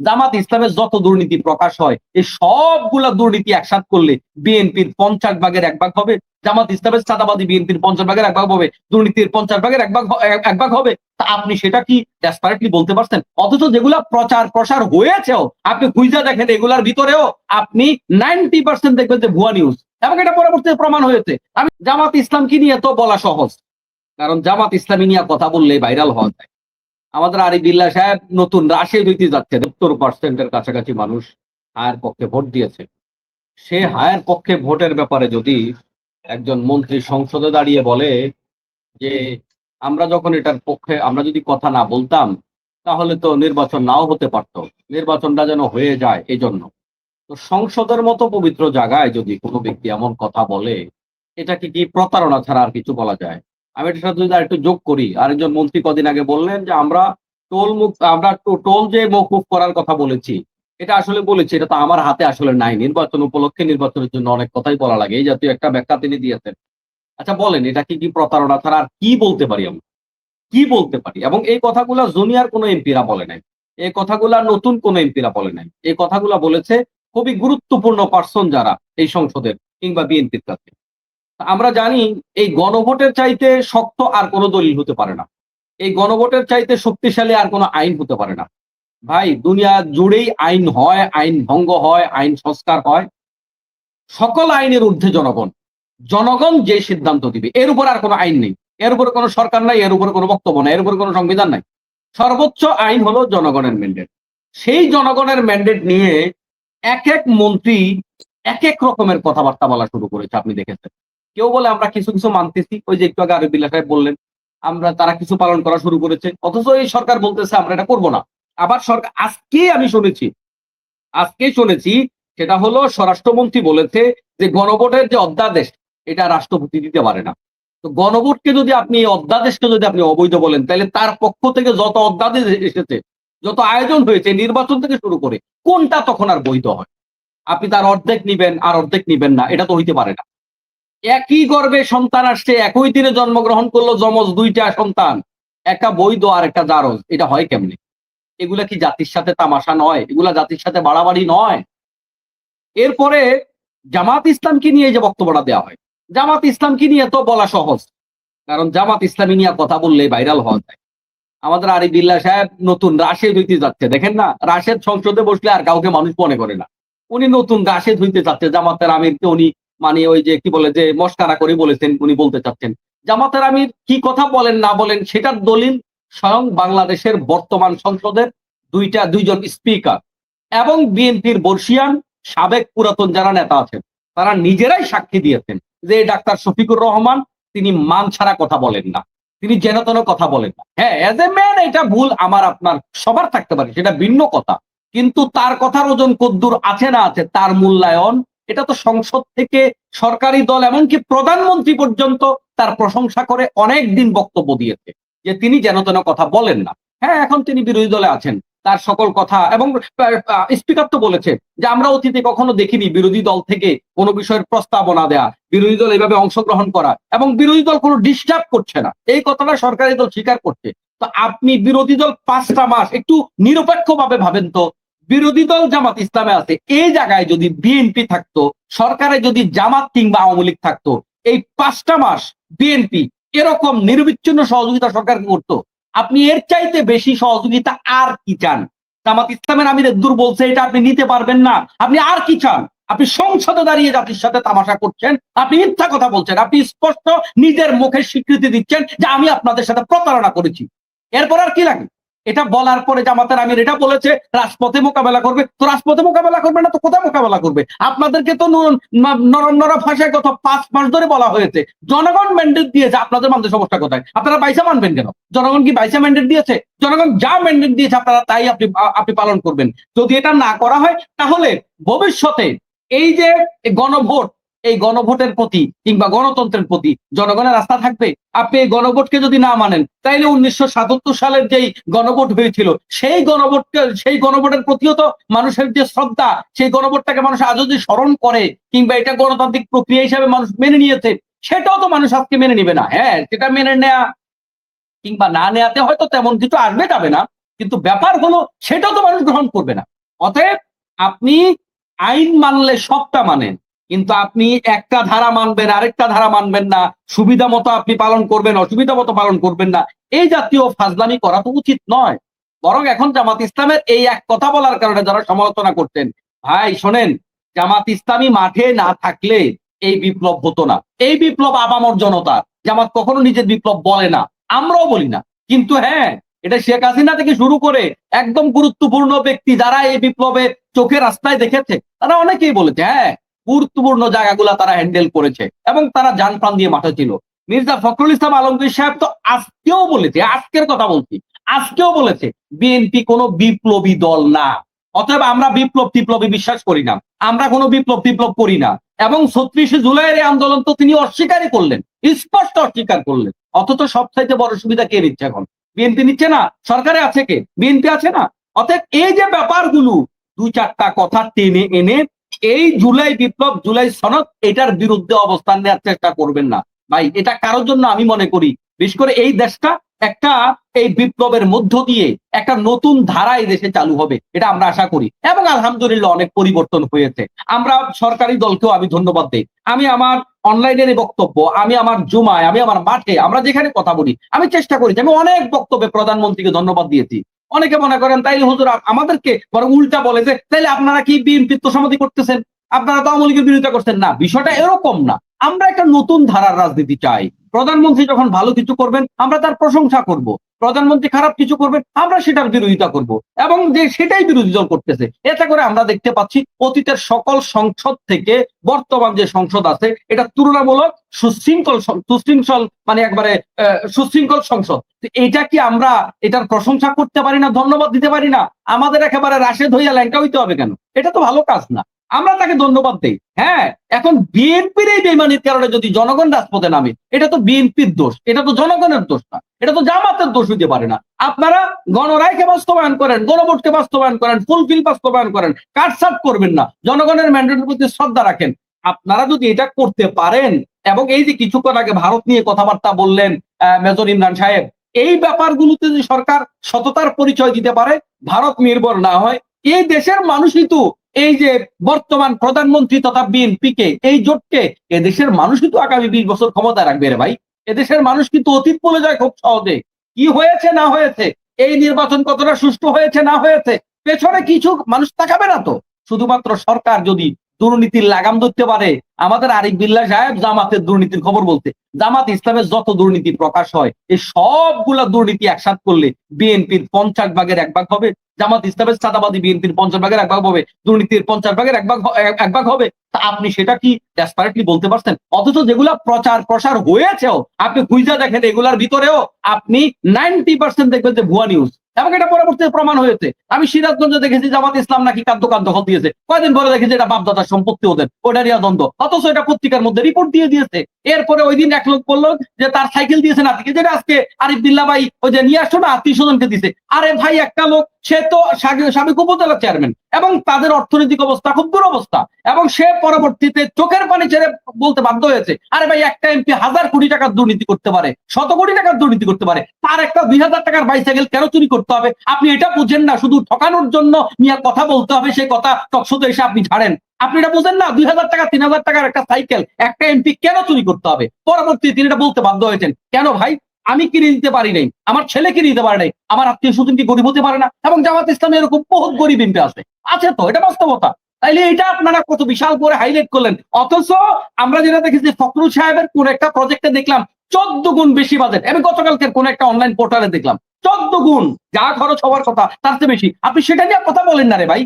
জামাত ইসলামের যত দুর্নীতি প্রকাশ হয় এই সবগুলা দুর্নীতি একসাথ করলে বিএনপির 50 ভাগের 1 ভাগ হবে। জামাত ইসলামের চাঁদাবাদী বিএনপির 50 ভাগের 1 ভাগ হবে, দুর্নীতির 50 ভাগের এক ভাগ হবে। তা আপনি সেটা কি ডেসপারেটলি বলতে পারছেন? অথচ যেগুলা প্রচার প্রসার হয়েছেও আপনি খুঁজে দেখেন এগুলার ভিতরেও আপনি 90% দেখবেন যে ভুয়া নিউজ, এবং এটা পরবর্তীতে প্রমাণ হয়েছে। আমি জামাত ইসলামকে নিয়ে তো বলা সহজ, কারণ জামাত ইসলামী নিয়ে কথা বললে ভাইরাল হওয়া যায়। আমাদের আরিফুল্লাহ সাহেব নতুন রাশিয়ায় হইতে যাচ্ছে, 70% কাছাকাছি মানুষ হায়ের পক্ষে ভোট দিয়েছে। সে হায়ের পক্ষে ভোটের ব্যাপারে যদি একজন মন্ত্রী সংসদে দাঁড়িয়ে বলে যে আমরা যখন এটার পক্ষে আমরা যদি কথা না বলতাম তাহলে তো নির্বাচন নাও হতে পারতো, নির্বাচনটা যেন হয়ে যায় এই জন্য। তো সংসদের মতো পবিত্র জায়গায় যদি কোনো ব্যক্তি এমন কথা বলে, এটাকে কি প্রতারণা ছাড়া আর কিছু বলা যায়? আমি এটার সাথে যদি আরেকটু যোগ করি, আরেকজন মন্ত্রী কদিন আগে বললেন যে আমরা টোল যে মওকুফ করার কথা বলেছি, এটা আসলে বলেছি, এটা তো আমার হাতে আসলে নাই। নির্বাচন উপলক্ষে নির্বাচনের জন্য অনেক কথাই বলা লাগে। এই জাতীয় একটা ব্যাখ্যা তিনি দিয়েছেন। আচ্ছা বলেন, এটা কি প্রতারণা ছাড়া আর কি বলতে পারি আমরা? কি বলতে পারি? এবং এই কথাগুলা জুনিয়র কোনো এমপিরা বলে নাই। এই কথাগুলা নতুন কোনো এমপিরা বলে নাই। এই কথাগুলা বলেছে খুবই গুরুত্বপূর্ণ পার্সন যারা এই সংসদের কিংবা বিএনপির কাছে। আমরা জানি এই গণভোটের চাইতে শক্ত আর কোনো দলিল হতে পারে না। এই গণভোটের চাইতে শক্তিশালী আর কোনো আইন হতে পারে না। ভাই দুনিয়া জুড়েই আইন হয়, আইন ভঙ্গ হয়, আইন সংস্কার হয়। সকল আইনের ঊর্ধ্বে জনগণ। জনগণ যে সিদ্ধান্ত দিবে, এর উপর আর কোনো আইন নেই। এর উপরে কোনো সরকার নাই, এর উপরে কোনো বক্তব্য নাই, এর উপরে কোনো সংবিধান নাই। সর্বোচ্চ আইন হলো জনগণের ম্যান্ডেট। সেই জনগণের ম্যান্ডেট নিয়ে এক এক মন্ত্রী এক এক রকমের কথাবার্তা বলা শুরু করেছে, আপনি দেখেছেন। কেউ বলে আমরা কিছু কিছু মানতেছি, ওই যে একটু আগে আরিফুল্লাহ সাহেব বললেন তারা কিছু পালন করা শুরু করেছে, অথচ এই সরকার বলতেছে আমরা এটা করবো না। আবার সরকার আজকেই শুনেছি, সেটা হলো স্বরাষ্ট্রমন্ত্রী বলেছে যে গণভোটের যে অধ্যাদেশ এটা রাষ্ট্রপতি দিতে পারে না। তো গণভোটকে যদি আপনি এই অধ্যাদেশকে যদি আপনি অবৈধ বলেন, তাহলে তার পক্ষ থেকে যত অধ্যাদেশ এসেছে, যত আয়োজন হয়েছে নির্বাচন থেকে শুরু করে, কোনটা তখন আর বৈধ হয়? আপনি তার অর্ধেক নিবেন আর অর্ধেক নিবেন না, এটা তো হইতে পারে না। একই গর্ভে সন্তান আসছে, একই দিনে জন্মগ্রহণ করলো যমজ 2টা সন্তান, একটা বৈধ আর একটা জারজ, এটা হয় কেমনে? এগুলা কি জাতির সাথে তামাশা নয়? এগুলা জাতির সাথে বাড়াবাড়ি নয়? এরপরে জামাত ইসলামকে নিয়ে যে বক্তব্যটা দেওয়া হয়, জামাত ইসলামকে নিয়ে তো বলা সহজ, কারণ জামাত ইসলামী নিয়ে কথা বললে ভাইরাল হওয়া যায়। আমাদের আরিফুল্লাহ সাহেব নতুন রাশেদ হইতে যাচ্ছে, দেখেন না, রাশেদ সংসদে বসলে আর কাউকে মানুষ মনে করে না। উনি নতুন রাশেদ হইতে যাচ্ছে, জামাতের আমিরকে উনি মানে ওই যে কি বলে যে মস্কারা করে বলেছেন, উনি বলতে চাচ্ছেন জামাতের আমির কি কথা বলেন না বলেন সেটার দলিল স্বয়ং বাংলাদেশের বর্তমান সংসদের দুইজন স্পিকার এবং বিএনপির বর্ষিয়ান সাবেক পুরাতন যারা নেতা আছেন, তারা নিজেরাই সাক্ষী দিয়েছেন যে ডাক্তার শফিকুর রহমান তিনি মান ছাড়া কথা বলেন না, তিনি যেন তেন কথা বলেন না। হ্যাঁ, এজ এ ম্যান এটা ভুল আমার আপনার সবার থাকতে পারে, সেটা ভিন্ন কথা। কিন্তু তার কথার ওজন কদ্দূর আছে না আছে, তার মূল্যায়ন, এটা তো সংসদ থেকে সরকারি দল এমনকি প্রধানমন্ত্রী পর্যন্ত তার প্রশংসা করে অনেক দিন বক্তব্য দিয়েছে যে তিনি যেন তেন কথা বলেন না। হ্যাঁ, এখন তিনি বিরোধী দলে আছেন, তার সকল কথা এবং স্পিকার তো বলেছে যে আমরা অতীতে কখনো দেখিনি বিরোধী দল থেকে কোনো বিষয়ের প্রস্তাবনা দেয়া, বিরোধী দল এইভাবে অংশগ্রহণ করা, এবং বিরোধী দল কোনো ডিস্টার্ব করছে না, এই কথাটা সরকারি দল স্বীকার করছে। তো আপনি বিরোধী দল 5টা মাস একটু নিরপেক্ষ ভাবে ভাবেন তো, বিরোধী দল জামাত ইসলামে আছে, এই জায়গায় যদি বিএনপি থাকতো, সরকারে যদি জামাত কিংবা আওয়ামী লীগ থাকতো, এই 5টা মাস বিএনপি এরকম নিরবিচ্ছিন্ন সহযোগিতা সরকারকে করতো? আপনি এর চাইতে বেশি সহযোগিতা আর কি চান? জামাত ইসলামের আমির দূর বলছে এটা আপনি নিতে পারবেন না, আপনি আর কি চান? আপনি সংসদে দাঁড়িয়ে জাতির সাথে তামাশা করছেন, আপনি মিথ্যা কথা বলছেন, আপনি স্পষ্ট নিজের মুখে স্বীকৃতি দিচ্ছেন যে আমি আপনাদের সাথে প্রতারণা করেছি। এরপর আর কি লাগে? এটা বলার পরে জামাতের আমির এটা বলেছে রাজপথে মোকাবেলা করবে, তো রাজপথে মোকাবেলা করবে না তো কোথায় মোকাবেলা করবে? আপনাদেরকে তো নরম নরম ভাষায় গত 5 মাস ধরে বলা হয়েছে জনগণ ম্যান্ডেট দিয়েছে, আপনাদের মানতে সমস্যা কোথায়? আপনারা বাইসা মানবেন কেন? জনগণ কি বাইসা ম্যান্ডেট দিয়েছে? জনগণ যা ম্যান্ডেট দিয়েছে আপনারা তাই আপনি পালন করবেন। যদি এটা না করা হয় তাহলে ভবিষ্যতে এই যে গণভোট, এই গণভোটের প্রতি কিংবা গণতন্ত্রের প্রতি জনগণের আস্থা থাকবে? আপনি এই গণভোটকে যদি না মানেন, তাইলে 1977 সালের যেই গণভোট হয়েছিল সেই গণভোটের প্রতিও তো মানুষের যে শ্রদ্ধা, সেই গণভোটটাকে মানুষ আজও যদি স্মরণ করে কিংবা এটা গণতান্ত্রিক প্রক্রিয়া হিসাবে মানুষ মেনে নিয়েছে, সেটাও তো মানুষ আজকে মেনে নিবে না। হ্যাঁ, সেটা মেনে নেয়া কিংবা না নেয়াতে হয়তো তেমন কিছু আসবে যাবে না, কিন্তু ব্যাপার হলো সেটা তো মানুষ গ্রহণ করবে না। অতএব আপনি আইন মানলে সবটা মানেন, কিন্তু আপনি একটা ধারা মানবেন আরেকটা ধারা মানবেন না, সুবিধা মতো আপনি পালন করবেন অসুবিধা মতো পালন করবেন না, এই জাতীয় ফাজলামি করা তো উচিত নয়। বরং এখন জামাত ইসলামের এই এক কথা বলার কারণে যারা সমালোচনা করতেন, ভাই শোনেন, জামাত ইসলামী মাঠে না থাকলে এই বিপ্লব হতো না। এই বিপ্লব আপামর জনতার। জামাত কখনো নিজের বিপ্লব বলে না, আমরাও বলি না। কিন্তু হ্যাঁ, এটা শেখ হাসিনা থেকে শুরু করে একদম গুরুত্বপূর্ণ ব্যক্তি যারা এই বিপ্লবে চোখের রাস্তায় দেখেছে, তারা অনেকেই বলেছে হ্যাঁ, গুরুত্বপূর্ণ জায়গাগুলা তারা হ্যান্ডেল করেছে এবং তারা জান প্রাণ দিয়ে মাঠে ছিল। মির্জা ফখরুল ইসলাম আলমগীর সাহেব তো আজকেও বলেছে, আজকের কথা বলছি, আজকেও বলেছে বিএনপি কোনো বিপ্লবী দল না। অতএব আমরা বিপ্লব টিপ্লবী বিশ্বাস করি না, আমরা কোনো বিপ্লব টিপ্লব করি না। এবং ৩৬শে জুলাইয়ের এই আন্দোলন তো তিনি অস্বীকারই করলেন, স্পষ্ট অস্বীকার করলেন। অথচ সবচাইতে বড় সুবিধা কে নিচ্ছে এখন? বিএনপি নিচ্ছে না? সরকারে আছে কে? বিএনপি আছে না? অতএব এই যে ব্যাপারগুলো, দুই চারটা কথা টেনে এনে এই জুলাই বিপ্লব, জুলাই সনদ, এটার বিরুদ্ধে অবস্থান নেওয়ার চেষ্টা করবেন না ভাই। এটা কারোর জন্য আমি মনে করি, বিশেষ করে এই দেশটা একটা এই বিপ্লবের মধ্য দিয়ে একটা নতুন ধারা এই দেশে চালু হবে, এটা আমরা আশা করি। এবং আলহামদুলিল্লাহ অনেক পরিবর্তন হয়েছে। আমরা সরকারি দলকেও আমি ধন্যবাদ দেই। আমি আমার অনলাইনের বক্তব্য, আমি আমার জুমায়, আমি আমার মাঠে, আমরা যেখানে কথা বলি, আমি চেষ্টা করেছি, আমি অনেক বক্তব্যে প্রধানমন্ত্রীকে ধন্যবাদ দিয়েছি। অনেকে মনে করেন তাইলে হুজুর আমাদেরকে বরং উল্টা বলে যে তাইলে আপনারা কি বিএনপির তোষামোদী করতেছেন, আপনারা তো আওয়ামী লীগের বিরোধিতা করছেন। না, বিষয়টা এরকম না। আমরা একটা নতুন ধারার রাজনীতি চাই। প্রধানমন্ত্রী যখন ভালো কিছু করবেন আমরা তার প্রশংসা করব, প্রধানমন্ত্রী খারাপ কিছু করবেন আমরা সেটার বিরোধিতা করব, এবং যে সেটাই বিরোধী দল করতেছে। এতে করে আমরা দেখতে পাচ্ছি অতীতের সকল সংসদ থেকে বর্তমান যে সংসদ আছে এটা তুলনামূলক সুশৃঙ্খল, মানে একবারে সুশৃঙ্খল সংসদ। এটা কি আমরা এটার প্রশংসা করতে পারি না, ধন্যবাদ দিতে পারি না? আমাদের একেবারে রাশেদ হইয়া ল্যাংটা হইতে হবে কেন? এটা তো ভালো কাজ না, আমরা তাকে ধন্যবাদ দেই। হ্যাঁ, এখন বিএনপির এই বেইমানির কারণে যদি জনগণ রাজপথে নামে, এটা তো বিএনপির দোষ, এটা তো জনগণের দোষ না, এটা তো জামাতের দোষ হইতে পারে না। আপনারা গণরায়কে বাস্তবায়ন করেন, গণভোটকে বাস্তবায়ন করেন, ফুলফিল বাস্তবায়ন করেন, কাটছাট করবেন না, জনগণের ম্যান্ডেটের প্রতি শ্রদ্ধা রাখেন। আপনারা যদি এটা করতে পারেন, এবং এই যে কিছুক্ষণ আগে ভারত নিয়ে কথাবার্তা বললেন মেজর ইমরান সাহেব, এই ব্যাপারগুলোতে যদি সরকার সততার পরিচয় দিতে পারে, ভারত নির্ভর না হয়, এই দেশের মানুষই তো এই যে বর্তমান প্রধানমন্ত্রী তথা বিএনপি কে, এই জোটকে, এদেশের মানুষই তো আগামী ২০ বছর ক্ষমতা রাখবে রে ভাই। এদেশের মানুষ কিন্তু অতীত বলে যায় খুব সহজে। কি হয়েছে না হয়েছে, এই নির্বাচন কতটা সুষ্ঠু হয়েছে না হয়েছে, পেছনে কিছু মানুষ তাকাবে না তো। শুধুমাত্র সরকার যদি দুর্নীতির লাগাম ধরতে পারে, আমাদের আরিফ বিল্লাহ সাহেব জামাতের দুর্নীতির খবর বলতে, জামাত ইসলামের যত দুর্নীতি প্রকাশ হয়, এই সবগুলা দুর্নীতি একসাথ করলে বিএনপির ৫০ ভাগের ১ ভাগ হবে, জামাত ইসলামের চাঁদাবাদী বিএনপির ৫০ ভাগের ১ ভাগ হবে, দুর্নীতির ৫০ ভাগের ১ ভাগ হবে। তা আপনি সেটা কি ডেসপারেটলি বলতে পারছেন? অথচ যেগুলা প্রচার প্রসার হয়েছেও, আপনি খুঁজে দেখেন এগুলার ভিতরেও আপনি 90% দেখবেন যে ভুয়া নিউজ, এবং এটা পরবর্তীতে প্রমাণ হয়েছে। আমি সিরাজগঞ্জে দেখেছি জামাত ইসলাম নাকি কাদ্য দখল দিয়েছে, কয়দিন পরে দেখেছি এটা বাপদাদার সম্পত্তি ওদের, ওটারিয়া দ্বন্দ্ব, অথচ এটা পত্রিকার মধ্যে রিপোর্ট দিয়ে দিয়েছে। এরপরে ওই দিন এক লোক বললো যে তার সাইকেল দিয়েছে নাতিকে, যেটা আজকে আরিফ বিল্লাহ ভাই ওই যে নিয়ে আসছো না, আত্মীয় স্বজনকে দিছে। আরে ভাই, একটা লোক, সে তো সাবেক উপজেলা চেয়ারম্যান, এবং তাদের অর্থনৈতিক অবস্থা খুব দুরবস্থা, এবং সে পরবর্তীতে চোখের পানি ছেড়ে বলতে বাধ্য হয়েছে, আরে ভাই, একটা এমপি ১০০০ কোটি টাকার দুর্নীতি করতে পারে, ১০০ কোটি টাকার দুর্নীতি করতে পারে, তার একটা ২০০০ টাকার বাইসাইকেল কেন চুরি করতে হবে? আপনি এটা বুঝেন না, শুধু ঠকানোর জন্য নিয়ে কথা বলতে হবে, সেই কথা টকশোতে এসে আপনি ছাড়েন। আপনি এটা বুঝেন না, ২০০০ টাকা ৩০০০ টাকার একটা সাইকেল একটা এমপি কেন চুরি করতে হবে? পরবর্তীতে তিনি এটা বলতে বাধ্য হয়েছেন, কেন ভাই, আমি কিনে দিতে পারি নাই, আমার ছেলে কিনে দিতে পারে নাই, আমার আত্মীয় স্বজন কি গরিব হতে পারে না? এবং জামাত ইসলামে এরকম বহুত গরিব এমপি আছে, আছে তো, এটা বাস্তবতা। তাইলে এটা আপনারা কত বিশাল করে হাইলাইট করলেন। অথচ আমরা যেটা দেখেছি ফখরুল সাহেবের কোন একটা প্রজেক্টে দেখলাম ১৪ গুণ বেশি বাজেট। আমি গতকালকের কোন একটা অনলাইন পোর্টালে দেখলাম ১৪ গুণ, যা খরচ হওয়ার কথা তার চেয়ে বেশি। আপনি সেটা নিয়ে কথা বলেন না রে ভাই।